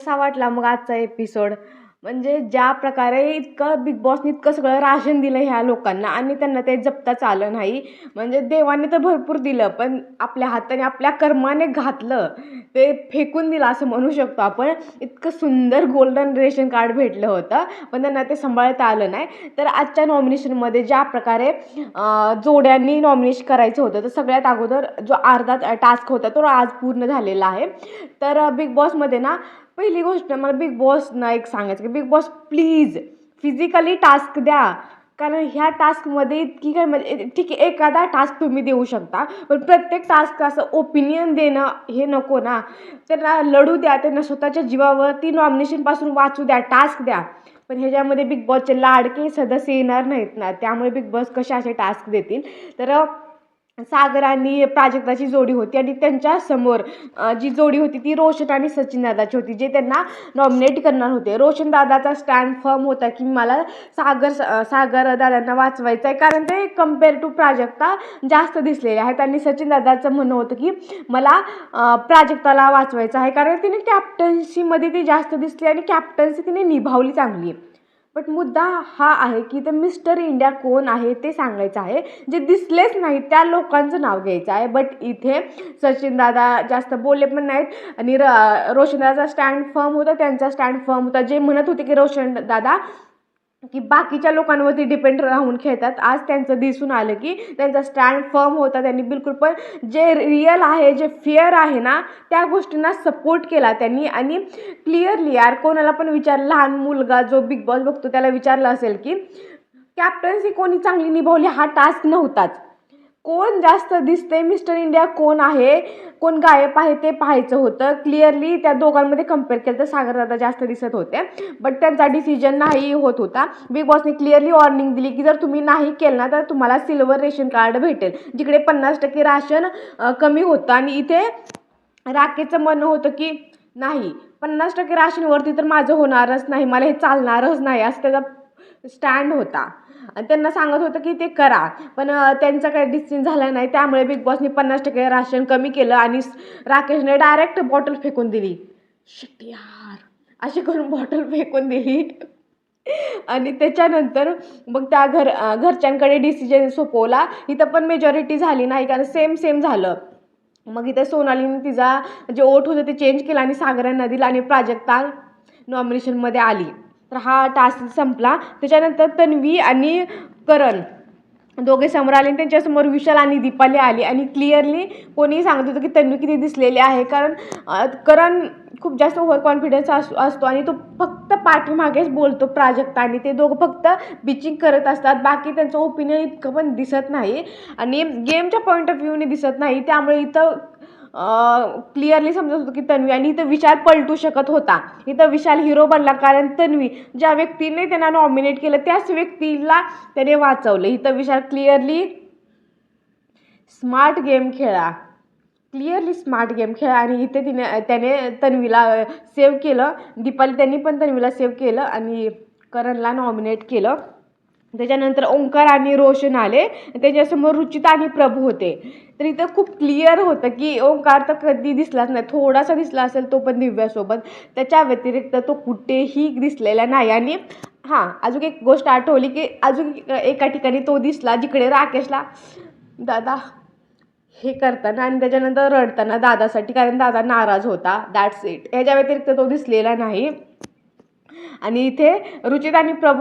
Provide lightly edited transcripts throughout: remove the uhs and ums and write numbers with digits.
कसा वाटला मग आजचा एपिसोड? म्हणजे ज्या प्रकारे इतकं बिग बॉसनी इतकं सगळं राशन दिलं ह्या लोकांना आणि त्यांना ते जपताच आलं नाही. म्हणजे देवाने तर भरपूर दिलं, पण आपल्या हाताने आपल्या कर्माने घातलं, ते फेकून दिलं असं म्हणू शकतो आपण. इतकं सुंदर गोल्डन रेशन कार्ड भेटलं होतं, पण त्यांना ते सांभाळता आलं नाही. तर आजच्या नॉमिनेशनमध्ये ज्या प्रकारे जोड्यांनी नॉमिनेशन करायचं होतं, तर सगळ्यात अगोदर जो अर्धा टास्क होता तो आज पूर्ण झालेला आहे. तर बिग बॉसमध्ये ना पहिली गोष्ट मला बिग बॉसना एक सांगायचं की big boss please physically task द्या. कारण ह्या टास्कमध्ये इतकी काय म्हणजे ठीक आहे, एखादा टास्क तुम्ही देऊ शकता, पण प्रत्येक टास्क असं ओपिनियन देणं हे नको ना. त्यांना लढू द्या, त्यांना स्वतःच्या जीवावरती नॉमिनेशनपासून वाचू द्या, टास्क द्या. पण ह्याच्यामध्ये बिग बॉसचे लाडके सदस्य येणार नाहीत ना, त्यामुळे बिग बॉस कसे असे टास्क देतील. तर सागर आणि प्राजक्ताची जोडी होती आणि त्यांच्यासमोर जी जोडी होती ती रोशन आणि सचिन दादाची होती, जे त्यांना नॉमिनेट करणार होते. रोशन दादाचा स्टँड फर्म होता की मला सागर दादांना वाचवायचं आहे, कारण ते कम्पेअर टू प्राजक्ता जास्त दिसलेले आहेत. आणि सचिन दादाचं म्हणणं होतं की मला प्राजक्ताला वाचवायचं आहे, कारण तिने कॅप्टन्सीमध्ये ती जास्त दिसली आणि कॅप्टन्सी तिने निभावली चांगली. बट मुद्दा हा आहे की ते मिस्टर इंडिया कोण आहे ते सांगायचं आहे. जे दिसलेच नाही त्या लोकांचं नाव घ्यायचं आहे. बट इथे सचिन दादा जास्त बोलले पण नाहीत आणि रोशन दादाचा स्टँड फर्म होता, त्यांचा स्टँड फर्म होता. जे म्हणत होते की रोशन दादा की बाकीच्या लोकांवरती डिपेंड राहून खेळतात, आज त्यांचं दिसून आलं की त्यांचा स्टँड फर्म होता. त्यांनी बिलकुल पण जे रिअल आहे, जे फेअर आहे ना, त्या गोष्टींना सपोर्ट केला त्यांनी. आणि क्लिअरली यार कोणाला पण विचार, लहान मुलगा जो बिग बॉस बघतो त्याला विचारलं असेल की कॅप्टन्सी कोणी चांगली निभावली, हा टास्क नव्हताच. कोण जास्त दिसते, मिस्टर इंडिया कोण आहे, कोण गायब आहे ते पाहायचं होतं. क्लिअरली त्या दोघांमध्ये कम्पेअर केलं तर सागरदादा जास्त दिसत होते, बट त्यांचा डिसिजन नाही होत होता. बिग बॉसने क्लिअरली वॉर्निंग दिली की जर तुम्ही नाही केलं ना तर तुम्हाला सिल्वर रेशन कार्ड भेटेल, जिकडे 50% राशन कमी होतं. आणि इथे राकेशचं म्हणणं होतं की नाही, 50% राशनवरती तर माझं होणारच नाही, मला हे चालणारच नाही, असं त्याचा स्टँड होता. आणि त्यांना सांगत होतं की ते करा, पण त्यांचा काही डिसिजन झाला नाही. त्यामुळे बिग बॉसने 50% राशन कमी केलं आणि राकेशने डायरेक्ट बॉटल फेकून दिली. शिट यार, अशी करून बॉटल फेकून दिली. आणि त्याच्यानंतर मग त्या घरच्यांकडे डिसिजन सोपवला. इथं पण मेजॉरिटी झाली नाही, कारण सेम सेम झालं. मग इथं सोनालीने तिचा जे ओट होतं ते चेंज केलं आणि सागरांना दिलं आणि प्राजक्ता नॉमिनेशनमध्ये आली. तर हा टास्क संपला. त्याच्यानंतर तन्वी आणि करण दोघे समोर आले आणि त्यांच्यासमोर विशाल आणि दीपाली आली. आणि क्लिअरली कोणीही सांगत होतं की तन्वी किती दिसलेली आहे, कारण करण खूप जास्त ओव्हर कॉन्फिडन्स असतो आणि तो फक्त पाठीमागेच बोलतो प्राजक्ता, आणि ते दोघं फक्त बिचिंग करत असतात. बाकी त्यांचं ओपिनियन इतकं पण दिसत नाही आणि गेमच्या पॉईंट ऑफ व्ह्यूने दिसत नाही. त्यामुळे इथं क्लिअरली समजत होतं की तन्वी, आणि इथं विशाल पलटू शकत होता. इथं विशाल हिरो बनला, कारण तन्वी ज्या व्यक्तीने त्यांना नॉमिनेट केलं त्याच व्यक्तीला त्याने वाचवलं. इथं विशाल क्लिअरली स्मार्ट गेम खेळा, आणि इथे त्याने तन्वीला सेव्ह केलं. दीपाली त्यांनी पण तन्वीला सेव्ह केलं आणि करणला नॉमिनेट केलं. त्याच्यानंतर ओंकार आणि रोशन आले, त्याच्यासमोर रुचिता आणि प्रभू होते. तर इथं खूप क्लिअर होतं की ओंकार तर कधी दिसलाच नाही, थोडासा दिसला असेल तो पण दिव्यासोबत, त्याच्या व्यतिरिक्त तो कुठेही दिसलेला नाही. आणि हां, अजून एक गोष्ट आठवली की अजून एका ठिकाणी तो दिसला जिकडे राकेशला दादा हे करताना आणि त्याच्यानंतर रडताना दादासाठी, कारण दादा नाराज होता. That's it. ह्याच्या व्यतिरिक्त तो दिसलेला नाही. आणि इथे रुचिता आणि इथं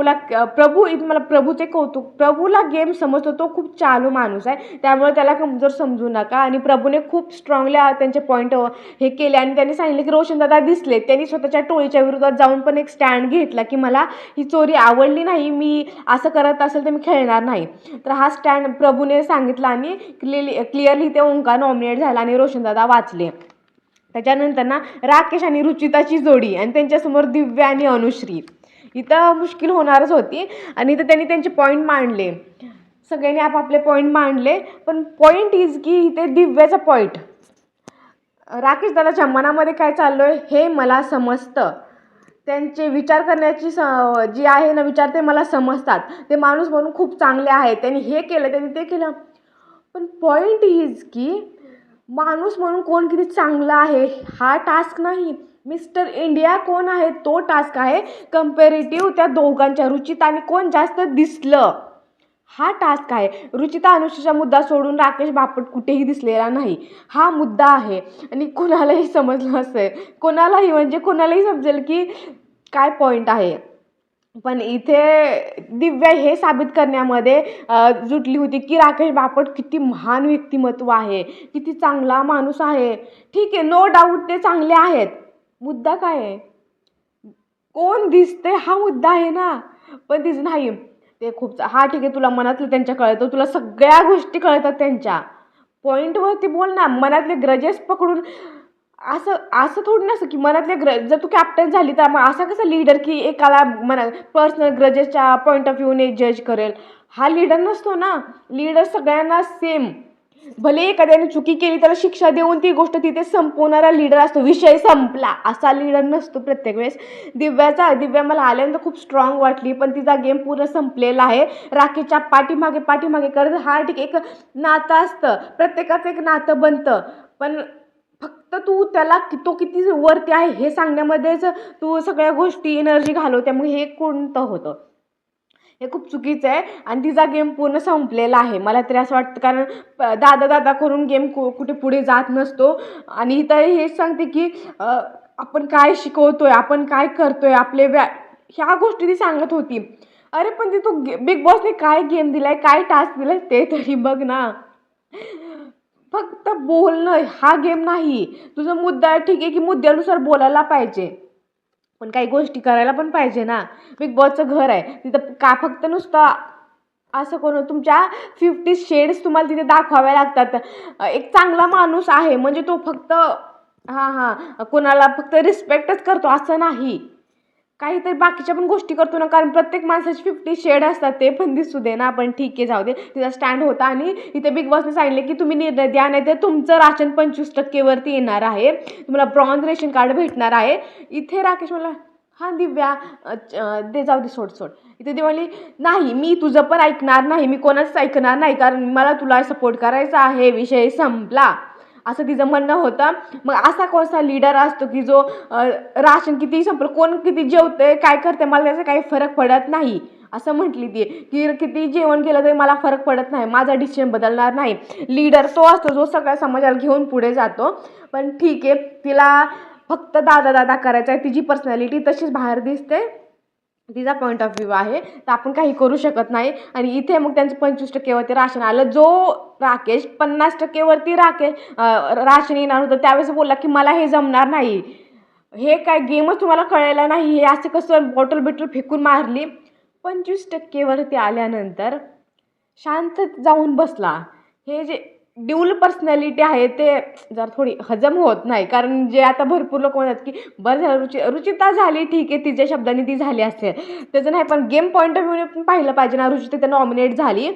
मला प्रभूचे कौतुक, प्रभूला गेम समजतो, तो खूप चालू माणूस आहे, त्यामुळे त्याला कमजोर समजू नका. आणि प्रभूने खूप स्ट्रॉंगली त्यांचे पॉईंट हे केले आणि त्यांनी सांगितले की रोशनदादा दिसले, त्यांनी स्वतःच्या टोळीच्या विरोधात जाऊन पण एक स्टँड घेतला की मला ही चोरी आवडली नाही, मी असं करत असेल तर मी खेळणार नाही. तर हा स्टँड प्रभूने सांगितला आणि क्लिअरली ते ओंकार नॉमिनेट झाला आणि रोशनदादा वाचले. त्याच्यानंतर ना राकेश आणि रुचिताची जोडी आणि त्यांच्यासमोर दिव्या आणि अनुश्री, इथं मुश्किल होणारच होती. आणि इथं त्यांनी त्यांचे पॉईंट मांडले, सगळ्यांनी आपापले पॉईंट मांडले. पण पॉईंट इज की इथे दिव्याचा पॉईंट, राकेश दादाच्या मनामध्ये काय चाललं आहे हे मला समजतं. त्यांचे विचार करण्याची जी आहे ना, विचार ते मला समजतात. ते माणूस म्हणून खूप चांगले आहेत, त्यांनी हे केलं त्यांनी ते केलं. पण पॉईंट इज की माणूस म्हणून कोण किती चांगला आहे हा टास्क नाही. मिस्टर इंडिया कोण आहे तो टास्क आहे. कंपॅरेटिव्ह त्या दोघांच्या रुचिताने कोण जास्त दिसलं हा टास्क आहे. रुचिता अनुष्काचा मुद्दा सोडून राकेश बापट कुठेही दिसलेला नाही हा मुद्दा आहे. आणि कोणालाही समजलं असेल, कोणालाही म्हणजे कोणालाही समजेल की काय पॉईंट आहे. पण इथे दिव्या हे साबित करण्यामध्ये जुटली होती की राकेश बापट किती महान व्यक्तिमत्व आहे, किती चांगला माणूस आहे. ठीक आहे, नो डाऊट ते चांगले आहेत. मुद्दा काय आहे, कोण दिसते हा मुद्दा आहे ना. पण तिचं नाही, ते खूप हा ठीक आहे, तुला मनातलं त्यांच्या कळतं, तुला सगळ्या गोष्टी कळतात त्यांच्या. पॉईंटवरती बोल ना. मनातले ग्रजेस पकडून असं असं थोडी नसतं की मनातले जर तू कॅप्टन झाली तर मग असा कसा लीडर की एकाला पर्सनल ग्रजेसच्या पॉईंट ऑफ व्ह्यूने जज करेल. हा लीडर नसतो ना. लीडर सगळ्यांना सेम, भले एखाद्याने चुकी केली त्याला शिक्षा देऊन ती गोष्ट तिथे संपवणारा लीडर असतो. विषय संपला असा लीडर नसतो प्रत्येक वेळेस. दिव्या मला आल्यानंतर खूप स्ट्रॉंग वाटली, पण तिचा गेम पूर्ण संपलेला आहे. राकेशच्या पाठीमागे पाठीमागे करत हा ठीक एक नातं असतं, प्रत्येकाचं एक नातं बनतं, पण फक्त तू त्याला तो किती वरती आहे हे सांगण्यामध्येच तू सगळ्या गोष्टी एनर्जी घालव, त्यामुळे हे कोणतं होतं, हे खूप चुकीचं आहे. आणि तिचा गेम पूर्ण संपलेला आहे मला तरी असं वाटतं. कारण दादा दादा करून गेम कुठे पुढे जात नसतो. आणि इथं हेच सांगते की आपण काय शिकवतोय, आपण काय करतोय, ह्या गोष्टी ती सांगत होती. अरे पण ती तू बिग बॉसने काय गेम दिलाय, काय टास्क दिलाय ते तरी बघ ना. फक्त बोलणं हा गेम नाही. तुझा मुद्दा ठीक आहे की मुद्द्यानुसार बोलायला पाहिजे, पण काही गोष्टी करायला पण पाहिजे ना. बिग बॉसचं घर आहे, तिथं का फक्त नुसतं असं करून तुमच्या 50 शेड्स तुम्हाला तिथे दाखवाव्या लागतात. एक चांगला माणूस आहे म्हणजे तो फक्त कोणाला फक्त रिस्पेक्टच करतो असं नाही, काहीतरी बाकीच्या पण गोष्टी करतो ना. कारण प्रत्येक माणसाचे 50 शेड असतात, ते पण दिसू दे ना. पण ठीक आहे, जाऊ दे. तिचा स्टँड होता. आणि इथे बिग बॉसने सांगितले की तुम्ही निर्णय द्या, नाही तर तुमचं राशन 25% वरती येणार आहे, तुम्हाला ब्रॉन्झ रेशन कार्ड भेटणार आहे. इथे राकेश मला हां दिव्या दे, जाऊ दे, सोड सोड. इथे ती म्हणली नाही मी तुझं पण ऐकणार नाही, मी कोणाच ऐकणार नाही, कारण मला तुला सपोर्ट करायचा आहे, विषय संपला, असं तिचं म्हणणं होतं. मग असा कोणता लीडर असतो की जो राशन किती संपलं, कोण किती जेवतंय, काय करते, मला त्याचा काही फरक पडत नाही असं म्हटली ती. की किती जेवण केलं तरी मला फरक पडत नाही, माझा डिसिजन बदलणार नाही. लीडर तो असतो जो सगळ्या समाजाला घेऊन पुढे जातो. पण ठीक आहे, तिला फक्त दादा दादा करायचा आहे, तिची पर्सनॅलिटी तशीच बाहेर दिसते, तिचा पॉईंट ऑफ व्ह्यू आहे, तर आपण काही करू शकत नाही. आणि इथे मग त्यांचं 25% वरती राशन आलं. जो राकेश 50% वरती राशन येणार होतं त्यावेळेस बोलला की मला हे जमणार नाही, हे काय गेमच तुम्हाला कळायला नाही, हे असं कसं बॉटल बिटल फेकून मारली. 25% वरती आल्यानंतर शांत जाऊन बसला. हे जे ड्युल पर्सनॅलिटी आहे ते जरा थोडी हजम होत नाही. कारण जे आता भरपूर लोक म्हणतात की बरं झालं रुचिता झाली, ठीक आहे, तिच्या शब्दांनी ती झाली असेल त्याचं नाही, पण गेम पॉईंट ऑफ व्ह्यूने पण पाहिलं पाहिजे ना. रुचिता नॉमिनेट झाली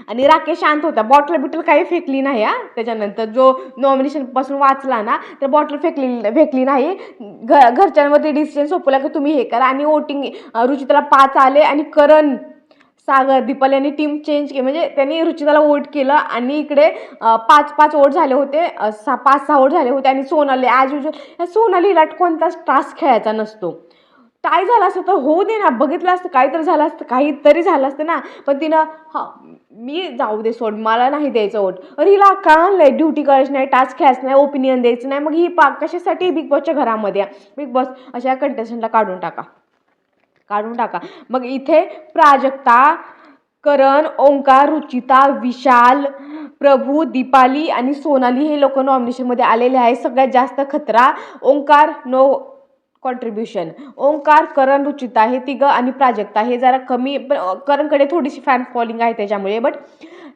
आणि राकेश शांत होता, बॉटल बिटल काही फेकली नाही. त्याच्यानंतर जो नॉमिनेशनपासून वाचला ना, तर बॉटल फेकली नाही. घरच्यांवरती डिसिजन सोपवला की तुम्ही हे करा. आणि वोटिंग रुचिताला 5 आले आणि करण, सागर, दीपाली यांनी टीम चेंज केली, म्हणजे त्यांनी रुचिताला वोट केलं. आणि इकडे 5-5 वोट झाले होते, 5-6 वोट झाले होते. आणि सोनाली ॲज युजल, सोनालीला कोणताच टास्क खेळायचा नसतो. काय झालं असतं तर होऊ दे ना, बघितलं असतं, काहीतरी झालं असतं ना. पण तिनं मी जाऊ दे, सोड, मला नाही द्यायचं वोट. अरे हिला का आणलंय, ड्युटी करायची नाही, टास्क खेळायचं नाही, ओपिनियन द्यायचं नाही, मग ही कशासाठी बिग बॉसच्या घरामध्ये. बिग बॉस अशा कंटेस्टंटला काढून टाका. मग इथे प्राजक्ता, करण, ओंकार, रुचिता, विशाल, प्रभू, दीपाली आणि सोनाली हे लोक नॉमिनेशनमध्ये आलेले आहे. सगळ्यात जास्त खतरा ओंकार, नो कॉन्ट्रीब्युशन. ओंकार, करण, रुचिता हे तिघं आणि प्राजक्ता हे जरा कमी, करणकडे थोडीशी फॅन फॉलोइंग आहे त्याच्यामुळे. बट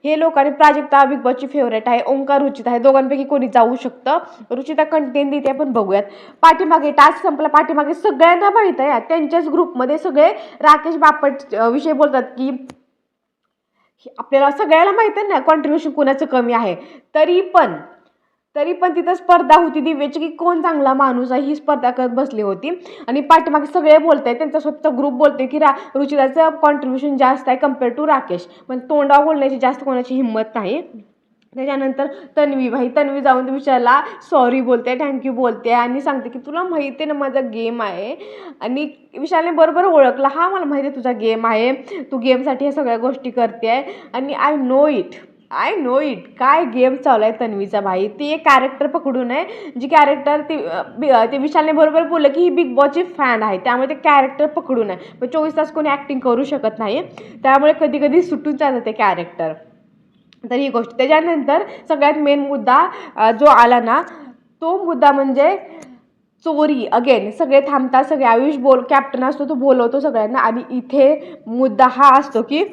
हे लोक आणि प्राजक्ता बिग बॉसची फेवरेट आहे. ओंकार, रुचिता हे दोघांपैकी कोणी जाऊ शकतं. रुचिता कंटेंट देते, आपण बघूयात. पाठीमागे टास्क संपला, पाठीमागे सगळ्यांना माहीत आहे, त्यांच्याच ग्रुपमध्ये सगळे राकेश बापट विषय बोलतात की आपल्याला सगळ्याला माहिती आहे ना कॉन्ट्रीब्युशन कोणाचं कमी आहे. तरी पण तिथं स्पर्धा होती दिव्याची की कोण चांगला माणूस आहे, ही स्पर्धा करत बसली होती. आणि पाठीमागे सगळे बोलत आहेत, त्यांचा स्वतःचा ग्रुप बोलतोय की रुचिताचं कॉन्ट्रीब्युशन जास्त आहे कम्पेअर टू राकेश, पण तोंडावर बोलण्याची जास्त कोणाची हिंमत नाही. त्याच्यानंतर तन्वी जाऊन विशालला सॉरी बोलते, थँक्यू बोलते आणि सांगते की तुला माहिती आहे ना माझा गेम आहे. आणि विशालने बरोबर ओळखला, हा मला माहिती आहे तुझा गेम आहे, तू गेमसाठी ह्या सगळ्या गोष्टी करते आहे आणि आय नो इट काय गेम चालू आहे तन्वीचा भाई. ती एक कॅरेक्टर पकडून आहे, जी कॅरेक्टर ते विशालने बरोबर बोललं की ही बिग बॉसची फॅन आहे, त्यामुळे ते कॅरेक्टर पकडून आहे. पण 24 तास कोणी ॲक्टिंग करू शकत नाही, त्यामुळे कधी कधी सुटून जातं ते कॅरेक्टर. तर ही गोष्ट. त्याच्यानंतर सगळ्यात मेन मुद्दा जो आला ना, तो मुद्दा म्हणजे चोरी. अगेन सगळे थांबतात, सगळे आयुष कॅप्टन असतो तो बोलवतो सगळ्यांना. आणि इथे मुद्दा हा असतो की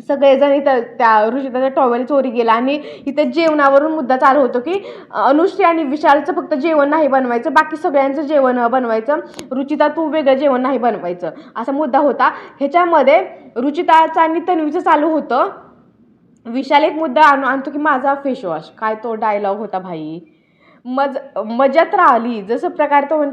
सगळेजण इथं त्या ऋषिताचा टॉवेल चोरी गेला. आणि इथे जेवणावरून मुद्दा चालू होतो की अनुश्री आणि विशालचं फक्त जेवण नाही बनवायचं, बाकी सगळ्यांचं जेवण बनवायचं, रुचिता तू वेगळं जेवण नाही बनवायचं, असा मुद्दा होता. ह्याच्यामध्ये रुचिताचं आणि तन्वीचं चालू होतं. विशाल एक मुद्दा आणतो की माझा फेसवॉश, काय तो डायलॉग होता भाई. मजात राहिली. जसं प्रकारे तो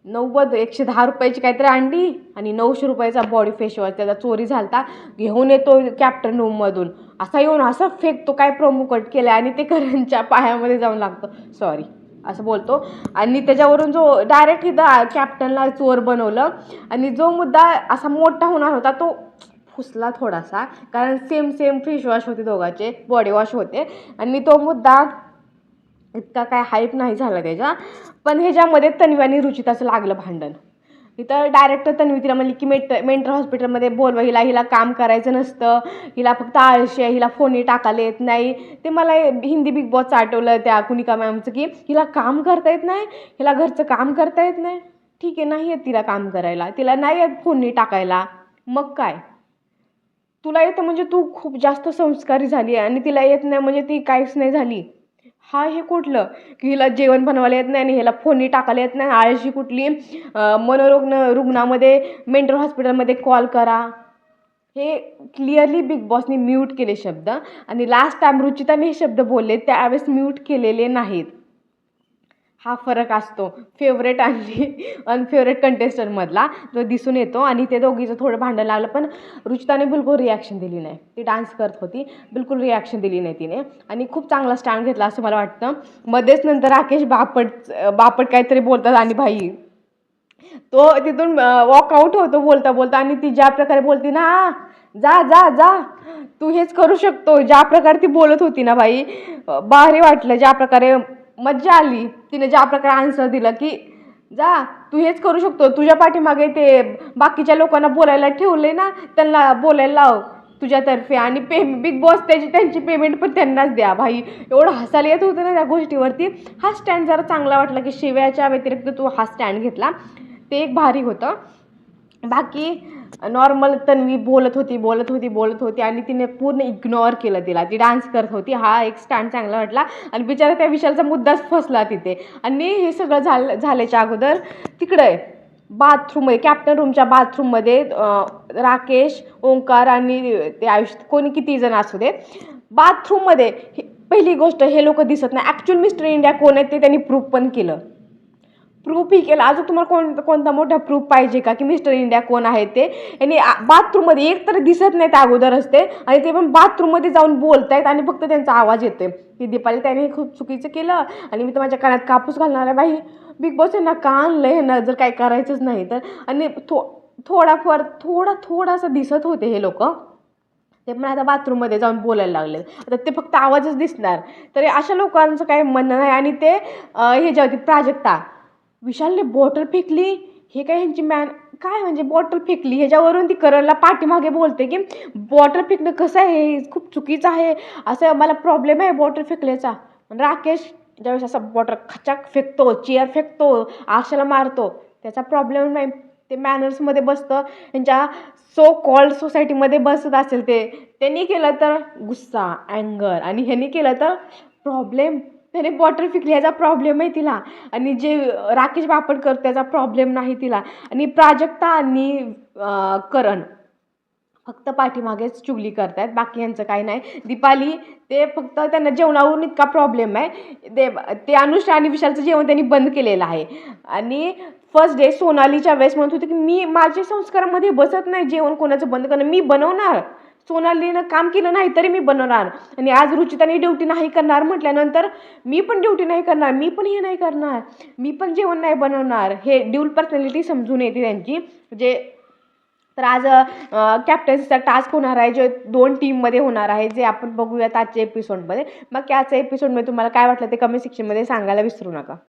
110 रुपयाची काहीतरी आणली आणि 900 रुपयाचा बॉडी फेसवॉश त्याचा चोरी झालता. घेऊन येतो कॅप्टन रूममधून, असा येऊन असं फेकतो, काय प्रोमो कट केलं आणि ते करणच्या पायामध्ये जाऊन लागतो, सॉरी असं बोलतो. आणि त्याच्यावरून जो डायरेक्ट इथं कॅप्टनला चोर बनवलं. आणि जो मुद्दा असा मोठा होणार होता तो फुसला थोडासा, कारण सेम फेसवॉश होते दोघांचे, बॉडी वॉश होते. आणि तो मुद्दा इतका काय हाईप नाही झाला त्याच्या. पण ह्याच्यामध्ये तन्वी आणि रुचिताचं लागलं भांडण. इथं डायरेक्ट तन्वी तिला म्हणली की मेंटल हॉस्पिटलमध्ये बोलवा हिला काम करायचं नसतं, हिला फक्त आळशी आहे, हिला फोनही टाकायला येत नाही. ते मला हिंदी बिग बॉसचं आठवलं त्या कुनिका मॅमचं, की हिला काम करता येत नाही, हिला घरचं काम करता येत नाही. ठीक आहे, नाही येत तिला काम करायला, तिला नाही येत फोनही टाकायला, मग काय तुला येतं म्हणजे तू खूप जास्त संस्कारी झाली आहे, आणि तिला येत नाही म्हणजे ती काहीच नाही झाली. हे कुठलं की हिला जेवण बनवायला येत नाही आणि ह्याला फोनही टाकायला येत नाही, आळशी कुठली. रुग्णामध्ये मेंटल हॉस्पिटलमध्ये कॉल करा. हे क्लिअरली बिग बॉसने म्यूट केले शब्द. आणि लास्ट टाईम रुचिताने हे शब्द बोलले त्यावेळेस म्यूट केलेले नाहीत. हा फरक असतो फेवरेट आणि अनफेवरेट कंटेस्टंटमधला, जो दिसून येतो. आणि ते दोघीचं थोडं भांडण लागलं, पण रुचिताने बिलकुल रिॲक्शन दिली नाही. ती डान्स करत होती, बिलकुल रिॲक्शन दिली नाही तिने, आणि खूप चांगला स्टँड घेतला असं मला वाटतं. मध्येच नंतर राकेश बापट काहीतरी बोलतात आणि भाई तो तिथून वॉकआउट होतो बोलता बोलता. आणि ती ज्या प्रकारे बोलती ना, जा जा जा तू हेच करू शकतो, ज्या प्रकारे ती बोलत होती ना भाई, भारी वाटलं. ज्या प्रकारे मज्जा आली, तिने ज्या प्रकारे आन्सर दिलं की जा तू हेच करू शकतो, तुझ्या पाठीमागे ते बाकीच्या लोकांना बोलायला ठेवले ना, त्यांना बोलायला लाव तुझ्यातर्फे, आणि बिग बॉस त्यांची पेमेंट पण त्यांनाच द्या. भाई एवढं हसायला येत होतं ना त्या गोष्टीवरती. हा स्टँड जरा चांगला वाटला की शिव्याच्या व्यतिरिक्त तू हा स्टँड घेतला, ते एक भारी होतं. बाकी नॉर्मल तन्वी बोलत होती आणि तिने पूर्ण इग्नोर केलं तिला, ती डान्स करत होती. हा एक स्टँड चांगला वाटला. आणि बिचारा त्या विशालचा मुद्दाच फसला तिथे. आणि हे सगळं झाल्याच्या अगोदर तिकडे बाथरूममध्ये, कॅप्टन रूमच्या बाथरूममध्ये राकेश, ओंकार आणि ते आयुष्य कोणी किती जण असू दे, बाथरूममध्ये पहिली गोष्ट हे लोक दिसत नाही. ॲक्च्युअल मिस्टर इंडिया कोण आहे ते त्यांनी प्रूफ पण केलं, प्रूफही केलं. अजून तुम्हाला कोणता मोठा प्रूफ पाहिजे का की मिस्टर इंडिया कोण आहे ते. आणि बाथरूममध्ये एक तर दिसत नाही त्या अगोदरच ते, आणि ते पण बाथरूममध्ये जाऊन बोलत आहेत आणि फक्त त्यांचा आवाज येतोय. की दीपाली त्याने खूप चुकीचं केलं आणि मी तर माझ्या कानात कापूस घालणार आहे. बाई बिग बॉस यांना का आणलं, ह्यांना जर काही करायचंच नाही तर. आणि थोडासा दिसत होते हे लोक, ते पण आता बाथरूममध्ये जाऊन बोलायला लागले. आता ते फक्त आवाजच दिसणार. तर अशा लोकांचं काही म्हणणं नाही. आणि ते हे जे होती प्राजक्ता, विशालने बॉटल फेकली, हे काय ह्यांची काय म्हणजे बॉटल फेकली, ह्याच्यावरून ती करणला पाठीमागे बोलते की बॉटल फेकणं कसं आहे, हे खूप चुकीचं आहे, असं मला प्रॉब्लेम आहे बॉटल फेकल्याचा. राकेश ज्यावेळेस असा बॉटल खचाक फेकतो, चेअर फेकतो, आरशाला मारतो, त्याचा प्रॉब्लेम नाही, ते मॅनर्समध्ये बसतं. त्यांच्या सो कॉल्ड सोसायटीमध्ये बसत असेल ते, त्यांनी केलं तर गुस्सा, अँगर, आणि ह्यांनी केलं तर प्रॉब्लेम. त्याने बॉटल फेकली ह्याचा प्रॉब्लेम आहे तिला, आणि जे राकेश बापट करतो त्याचा प्रॉब्लेम नाही तिला. आणि प्राजक्ता आणि करण फक्त पाठीमागेच चुगली करतायत, बाकी यांचं काही नाही. दीपाली ते फक्त त्यांना जेवणावरून इतका प्रॉब्लेम आहे, ते अनुष्का आणि विशालचं जेवण त्यांनी बंद केलेलं आहे. आणि फर्स्ट डे सोनालीच्या वेळेस म्हणत होते की मी माझ्या संस्कारामध्ये बसत नाही जेवण कोणाचं बंद करणं, मी बनवणार, सोनालीनं काम केलं नाही तरी मी बनवणार, आणि आज रुचिताने ड्युटी नाही करणार म्हटल्यानंतर मी पण ड्युटी नाही करणार, मी पण हे नाही करणार, मी पण जेवण नाही बनवणार. हे ड्युअल पर्सनॅलिटी समजून येते त्यांची. जे तर आज कॅप्टन्सीचा टास्क होणार आहे, जे 2 टीममध्ये होणार आहे, जे आपण बघूयात आजच्या एपिसोडमध्ये. मग आजच्या एपिसोडमध्ये तुम्हाला काय वाटलं ते कमेंट सेक्शनमध्ये सांगायला विसरू नका.